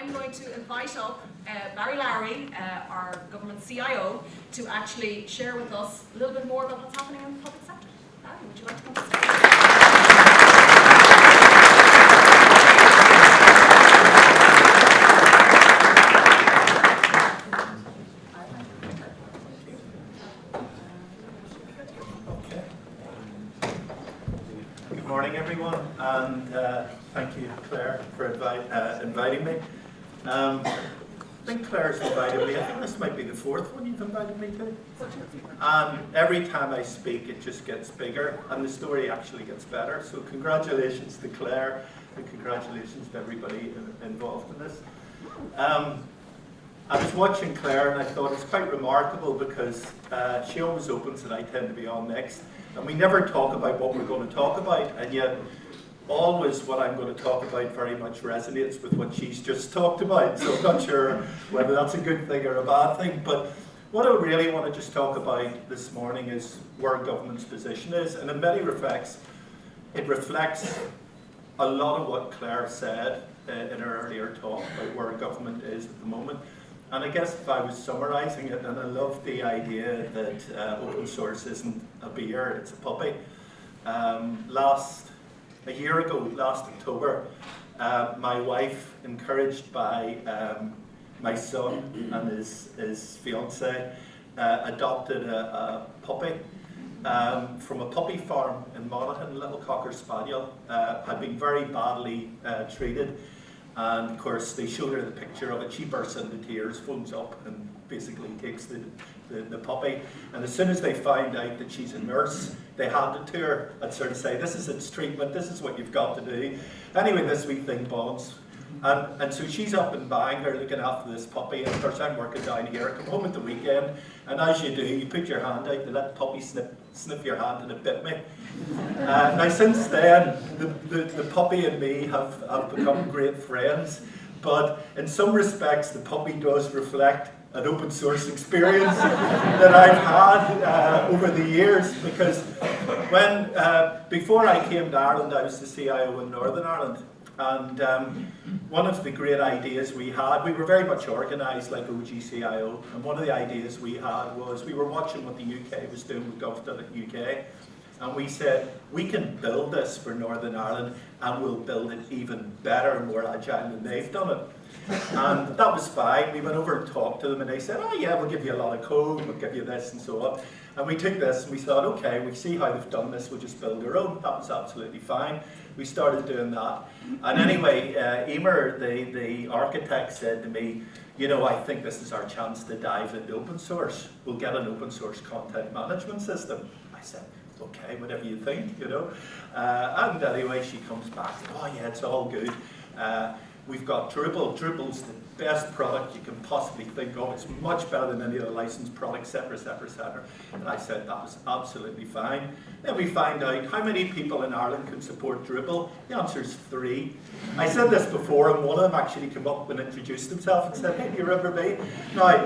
am going to invite up Barry Lowry, our government CIO, to actually share with us a little bit more about what's happening in the public sector. Barry, would you like to come to the stage? Good morning, everyone, and thank you, Claire, for inviting me. I think Claire's invited me. I think this might be the fourth one you've invited me to. And every time I speak, it just gets bigger, and the story actually gets better. So congratulations to Claire, and congratulations to everybody involved in this. I was watching Claire, and I thought it's quite remarkable because she always opens, and I tend to be on next. And we never talk about what we're going to talk about, and yet always what I'm going to talk about very much resonates with what she's just talked about. So I'm not sure whether that's a good thing or a bad thing, but what I really want to just talk about this morning is where government's position is, and in many respects, it reflects a lot of what Claire said in her earlier talk about where government is at the moment. And I guess if I was summarising it, and I love the idea that open source isn't a beer, it's a puppy. A year ago, last October, my wife, encouraged by my son and his fiancée, adopted a puppy from a puppy farm in Monaghan, a little Cocker Spaniel. Had been very badly treated. And of course, they showed her the picture of it. She bursts into tears, phones up, and basically takes the puppy. And as soon as they found out that she's a nurse, they handed to her and sort of say, "This is its treatment. This is what you've got to do." Anyway, this wee thing bonds. And so she's up in Bangor looking after this puppy. And of course, I'm working down here. I come home at the weekend, and as you do, you put your hand out to let the puppy sniff your hand, and it bit me. Now, since then, the puppy and me have become great friends. But in some respects, the puppy does reflect an open source experience that I've had over the years. Because before I came to Ireland, I was the CIO in Northern Ireland. And one of the great ideas we were very much organised like OGCIO, and one of the ideas we had was we were watching what the UK was doing with Gov.UK, and we said, we can build this for Northern Ireland, and we'll build it even better and more agile than they've done it. And that was fine. We went over and talked to them, and they said, "Oh yeah, we'll give you a lot of code, we'll give you this and so on." And we took this and we thought, okay, we see how they've done this, we'll just build our own. That was absolutely fine. We started doing that. And anyway, Emer, the architect, said to me, "You know, I think this is our chance to dive into open source. We'll get an open source content management system." I said, "Okay, whatever you think, you know." And anyway, she comes back, "Oh yeah, it's all good. We've got Drupal. Drupal's the best product you can possibly think of. It's much better than any of the licensed products, etc., etc., etc." And I said that was absolutely fine. Then we find out how many people in Ireland can support Drupal. The answer is 3. I said this before, and one of them actually came up and introduced himself and said, "Hey, do you remember me?" Now,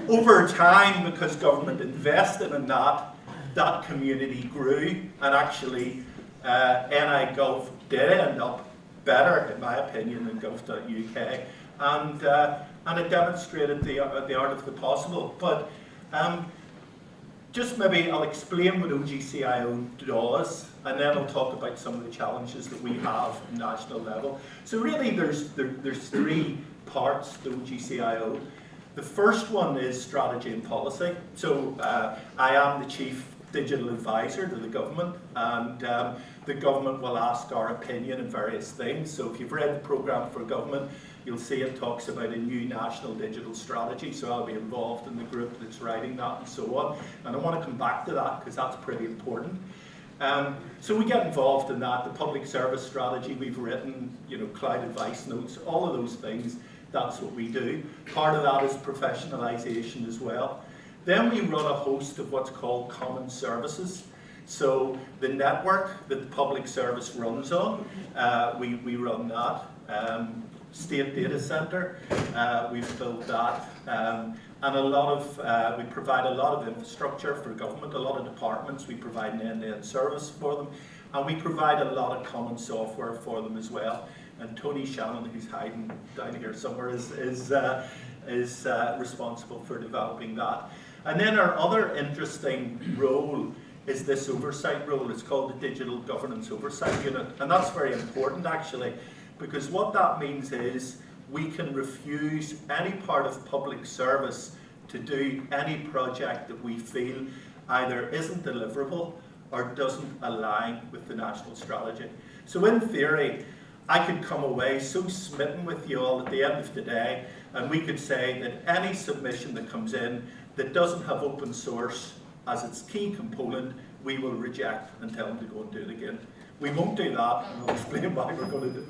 over time, because government invested in that community grew, and actually NI.gov did end up better, in my opinion, than Gov.UK, and it demonstrated the art of the possible. But just maybe I'll explain what OGCIO does, and then I'll talk about some of the challenges that we have at national level. So really, there's 3 parts to OGCIO. The first one is strategy and policy. So I am the chief digital advisor to the government, and the government will ask our opinion on various things. So if you've read the programme for government, you'll see it talks about a new national digital strategy, so I'll be involved in the group that's writing that and so on. And I want to come back to that because that's pretty important. So we get involved in that. The public service strategy we've written, you know, cloud advice notes, all of those things, that's what we do. Part of that is professionalisation as well. Then we run a host of what's called common services. So the network that the public service runs on, we run that. State data centre, we've built that. And a lot of, we provide a lot of infrastructure for government, a lot of departments, we provide an end-to-end service for them. And we provide a lot of common software for them as well. and Tony Shannon, who's hiding down here somewhere, is responsible for developing that. And then our other interesting role is this oversight role. It's called the Digital Governance Oversight Unit, and that's very important actually, because what that means is we can refuse any part of public service to do any project that we feel either isn't deliverable or doesn't align with the national strategy. So in theory, I could come away so smitten with you all at the end of the day, and we could say that any submission that comes in that doesn't have open source as its key component, we will reject and tell them to go and do it again. We won't do that, and I'll explain why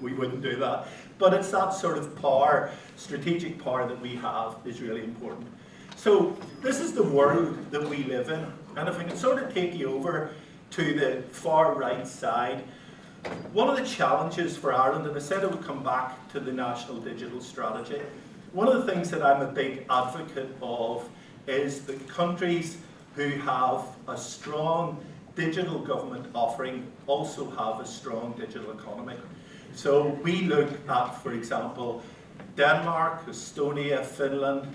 we wouldn't do that. But it's that sort of power, strategic power that we have is really important. So this is the world that we live in. And if I can sort of take you over to the far right side, one of the challenges for Ireland, and I said I would come back to the National Digital Strategy, one of the things that I'm a big advocate of is that countries who have a strong digital government offering also have a strong digital economy. So we look at, for example, Denmark, Estonia, Finland,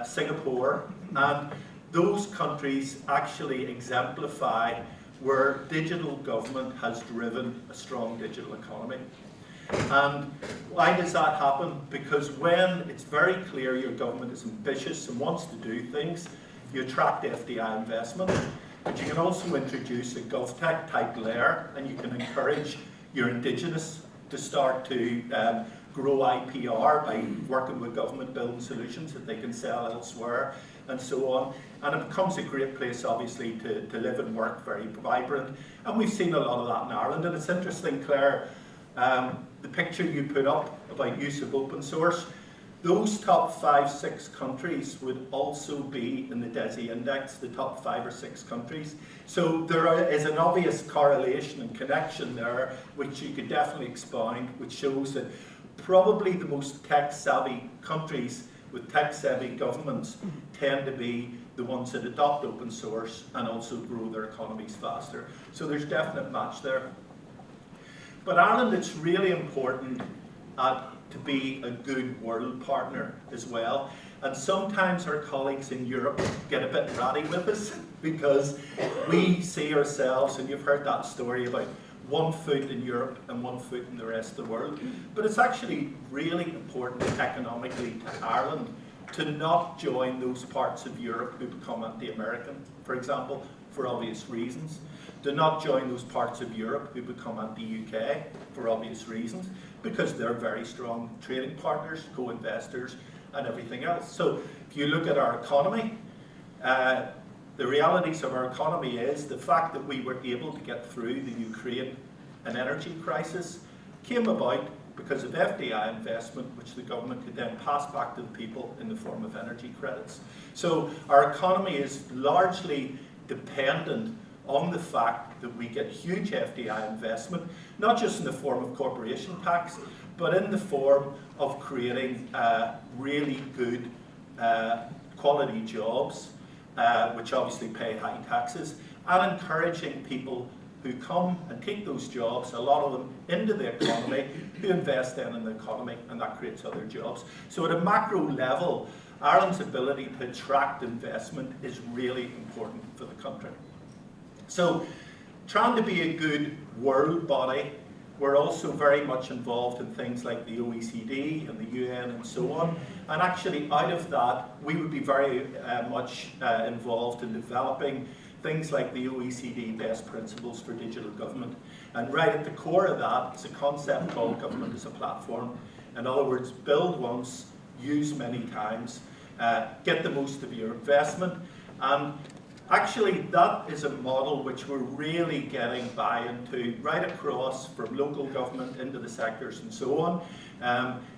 Singapore, and those countries actually exemplify where digital government has driven a strong digital economy. And why does that happen? Because when it's very clear your government is ambitious and wants to do things, you attract FDI investment, but you can also introduce a GovTech type layer, and you can encourage your indigenous to start to grow IPR by working with government building solutions that they can sell elsewhere, and so on. And it becomes a great place, obviously, to live and work, very vibrant. And we've seen a lot of that in Ireland. And it's interesting, Claire, the picture you put up about use of open source, those top 5, 6 countries would also be in the DESI index, the top 5 or 6 countries. So there is an obvious correlation and connection there, which you could definitely expound, which shows that probably the most tech-savvy countries with tech-savvy governments tend to be the ones that adopt open source and also grow their economies faster. So there's definite match there. But Ireland, it's really important to be a good world partner as well. And sometimes our colleagues in Europe get a bit ratty with us because we see ourselves, and you've heard that story about one foot in Europe and one foot in the rest of the world. But it's actually really important economically to Ireland to not join those parts of Europe who become anti-American, for example, for obvious reasons. Do not join those parts of Europe who become anti-UK for obvious reasons, because they're very strong trading partners, co-investors, and everything else. So if you look at our economy, the realities of our economy is the fact that we were able to get through the Ukraine and energy crisis came about because of FDI investment, which the government could then pass back to the people in the form of energy credits. So our economy is largely dependent on the fact that we get huge FDI investment, not just in the form of corporation tax, but in the form of creating really good quality jobs, which obviously pay high taxes, and encouraging people who come and take those jobs, a lot of them, into the economy, who invest then in the economy, and that creates other jobs. So at a macro level, Ireland's ability to attract investment is really important for the country. So, trying to be a good world body, we're also very much involved in things like the OECD and the UN and so on. And actually, out of that, we would be very much involved in developing things like the OECD best principles for digital government. And right at the core of that is a concept called government as a platform. In other words, build once, use many times, get the most of your investment. And actually, that is a model which we're really getting buy-in to right across from local government into the sectors and so on.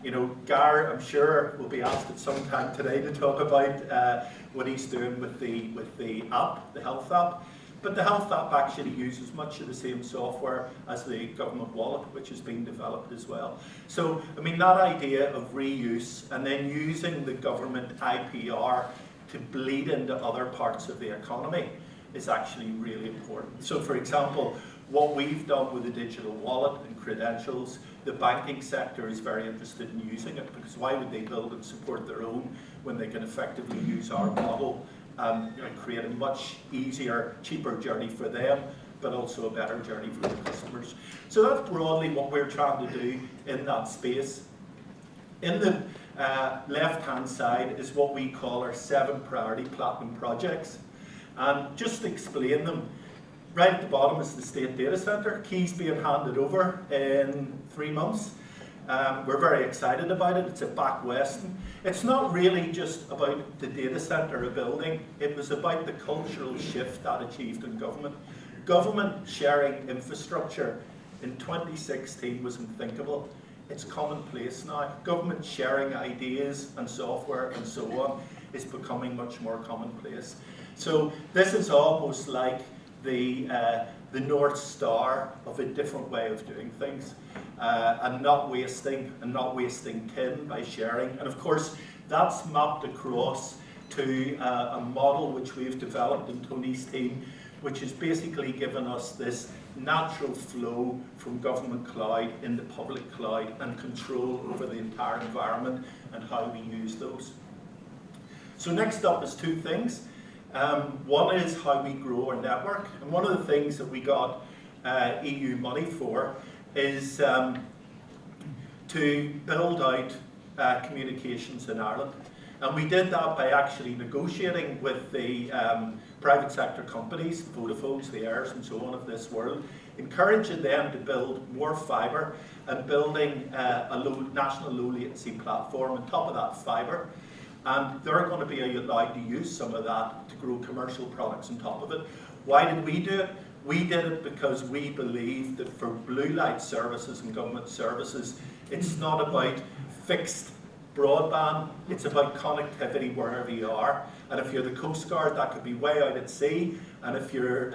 You know, Gar, I'm sure, will be asked at some time today to talk about what he's doing with the app, the health app. But the health app actually uses much of the same software as the government wallet, which is being developed as well. So, I mean, that idea of reuse and then using the government IPR to bleed into other parts of the economy is actually really important. So for example, what we've done with the digital wallet and credentials the banking sector is very interested in using it, because why would they build and support their own when they can effectively use our model and create a much easier, cheaper journey for them, but also a better journey for the customers. So that's broadly what we're trying to do in that space. In the left-hand side is what we call our 7 priority platinum projects. And just to explain them, right at the bottom is the state data centre, keys being handed over in 3 months. We're very excited about it. It's at Back Weston. It's not really just about the data centre, a building. It was about the cultural shift that achieved in government. Government sharing infrastructure in 2016 was unthinkable. It's commonplace now. Government sharing ideas and software and so on is becoming much more commonplace. So this is almost like the North Star of a different way of doing things, and not wasting tin by sharing. And of course, that's mapped across to a model which we've developed in Tony's team, which has basically given us this natural flow from government cloud into public cloud and control over the entire environment and how we use those. So next up is 2 things. One is how we grow our network, and one of the things that we got EU money for is to build out communications in Ireland. And we did that by actually negotiating with the private sector companies, Vodafones, the Airs and so on of this world, encouraging them to build more fibre and building a national low latency platform on top of that fibre. And they're going to be allowed to use some of that to grow commercial products on top of it. Why did we do it? We did it because we believe that for blue light services and government services, it's not about fixed broadband, it's about connectivity wherever you are. And if you're the Coast Guard, that could be way out at sea. And if you're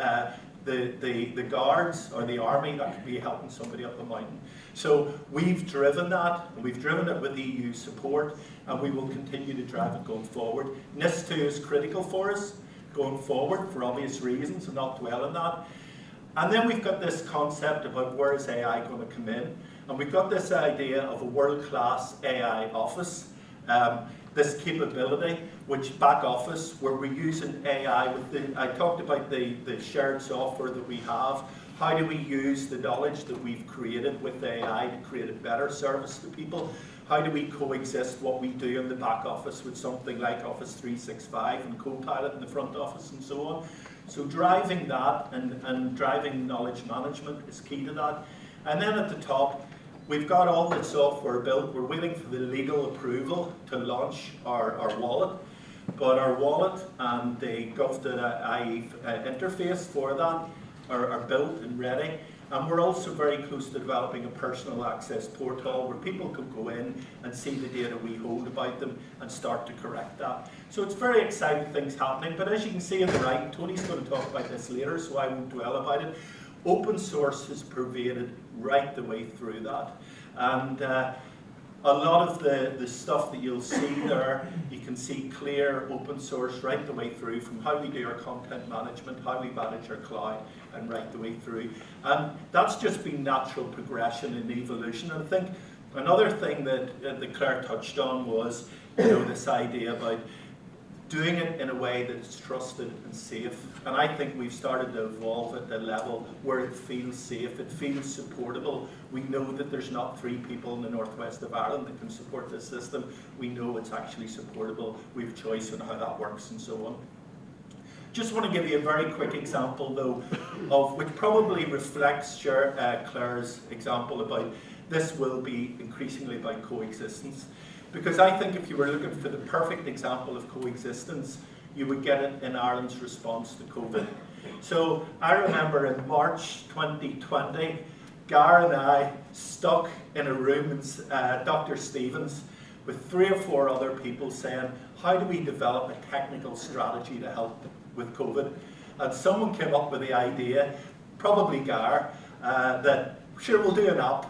the guards or the army, that could be helping somebody up a mountain. So we've driven that, and we've driven it with EU support, and we will continue to drive it going forward. NIS2 is critical for us going forward for obvious reasons, and not dwell on that. And then we've got this concept about where is AI going to come in. And we've got this idea of a world-class AI office, this capability, which back office, where we're using AI with I talked about the shared software that we have. How do we use the knowledge that we've created with AI to create a better service to people? How do we coexist what we do in the back office with something like Office 365 and Copilot in the front office and so on? So driving that and driving knowledge management is key to that. And then at the top, we've got all the software built. We're waiting for the legal approval to launch our wallet. But our wallet and the gov.ie interface for that are built and ready. And we're also very close to developing a personal access portal where people can go in and see the data we hold about them and start to correct that. So it's very exciting things happening. But as you can see on the right, Tony's going to talk about this later, so I won't dwell about it. Open source has pervaded right the way through that. And a lot of the stuff that you'll see there, you can see clear open source right the way through, from how we do our content management, how we manage our cloud, and right the way through. And that's just been natural progression and evolution. And I think another thing that Claire touched on was, this idea about doing it in a way that's trusted and safe. And I think we've started to evolve at the level where it feels safe, it feels supportable. We know that there's not 3 people in the northwest of Ireland that can support this system. We know it's actually supportable. We have choice on how that works and so on. Just want to give you a very quick example, though, of which probably reflects Claire's example about this will be increasingly about coexistence. Because I think if you were looking for the perfect example of coexistence, you would get it in Ireland's response to COVID. So I remember in March 2020, Gar and I stuck in a room in Dr. Stephen's with 3 or 4 other people saying, how do we develop a technical strategy to help with COVID? And someone came up with the idea, probably Gar, that sure, we'll do an app.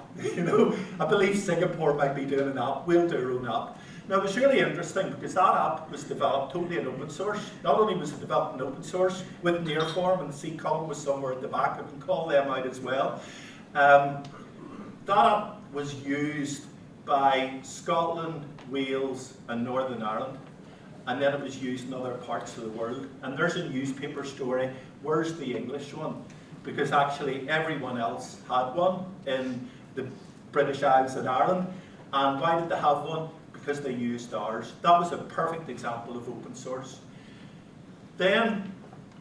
I believe Singapore might be doing an app. We'll do our own app. Now, it was really interesting because that app was developed totally in open source. Not only was it developed in open source with Nearform, and C Colin was somewhere at the back, I can call them out as well. That app was used by Scotland, Wales and Northern Ireland, and then it was used in other parts of the world. And there's a newspaper story, where's the English one? Because actually everyone else had one in the British Isles and Ireland. And why did they have one? Because they used ours. That was a perfect example of open source. Then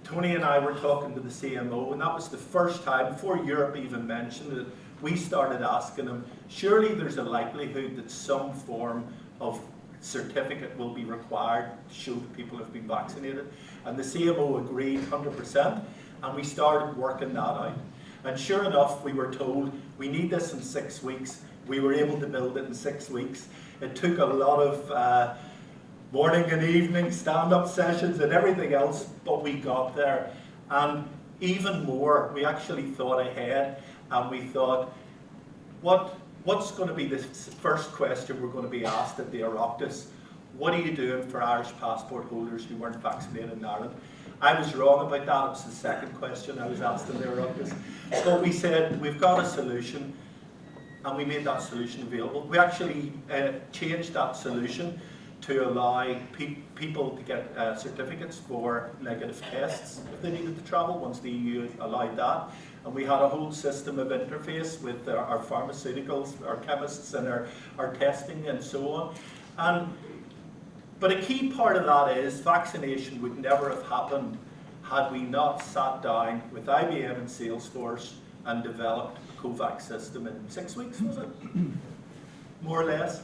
Tony and I were talking to the CMO, and that was the first time, before Europe even mentioned it, we started asking them, surely there's a likelihood that some form of certificate will be required to show that people have been vaccinated. And the CMO agreed 100%, and we started working that out. And sure enough, we were told, we need this in 6 weeks. We were able to build it in 6 weeks. It took a lot of morning and evening stand-up sessions and everything else, but we got there. And even more, we actually thought ahead, and we thought, what's going to be the first question we're going to be asked at the Oireachtas? What are you doing for Irish passport holders who weren't vaccinated in Ireland? I was wrong about that. It was the second question I was asked in the Oireachtas. But we said, we've got a solution, and we made that solution available. We actually changed that solution to allow people to get certificates for negative tests if they needed to travel, once the EU allowed that. And we had a whole system of interface with our pharmaceuticals, our chemists, and our testing and so on. But a key part of that is vaccination would never have happened had we not sat down with IBM and Salesforce and developed a COVAX system in 6 weeks, was it? More or less.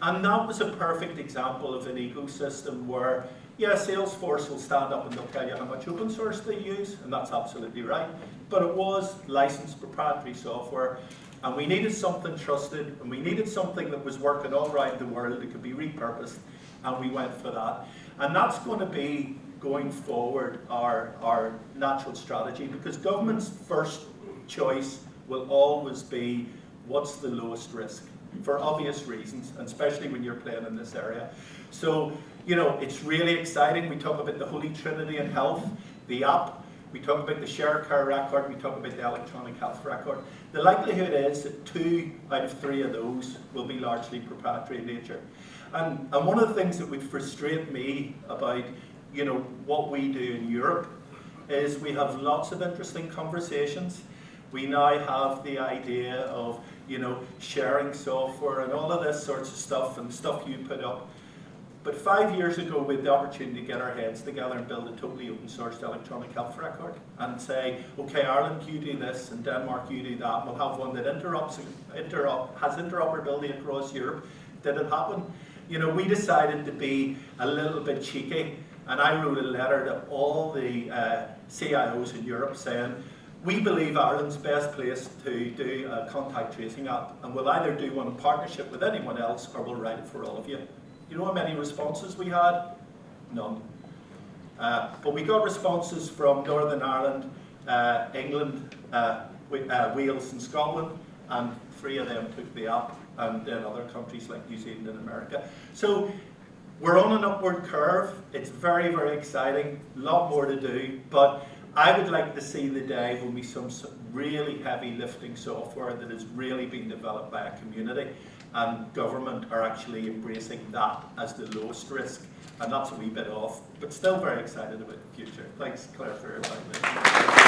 And that was a perfect example of an ecosystem where, yeah, Salesforce will stand up and they'll tell you how much open source they use, and that's absolutely right. But it was licensed proprietary software, and we needed something trusted, and we needed something that was working all around the world that could be repurposed, and we went for that. And that's going to be, going forward, our natural strategy, because government's first choice will always be what's the lowest risk, for obvious reasons, and especially when you're playing in this area. So, you know, it's really exciting. We talk about the Holy Trinity in health, the app, we talk about the shared care record, we talk about the electronic health record. The likelihood is that 2 out of 3 of those will be largely proprietary in nature. And one of the things that would frustrate me about, you know, what we do in Europe is we have lots of interesting conversations. We now have the idea of, you know, sharing software and all of this sorts of stuff and stuff you put up. But 5 years ago, we had the opportunity to get our heads together and build a totally open sourced electronic health record and say, okay, Ireland, you do this, and Denmark, you do that. We'll have one that has interoperability across Europe. Did it happen? You know, we decided to be a little bit cheeky, and I wrote a letter to all the CIOs in Europe saying, we believe Ireland's best place to do a contact tracing app, and we'll either do one in partnership with anyone else, or we'll write it for all of you. You know how many responses we had? None. But we got responses from Northern Ireland, England, Wales and Scotland, and 3 of them took the app, and then other countries like New Zealand and America. So we're on an upward curve. It's very, very exciting, a lot more to do, but I would like to see the day when we some really heavy lifting software that is really being developed by a community, and government are actually embracing that as the lowest risk, and that's a wee bit off, but still very excited about the future. Thanks, Claire, for your time.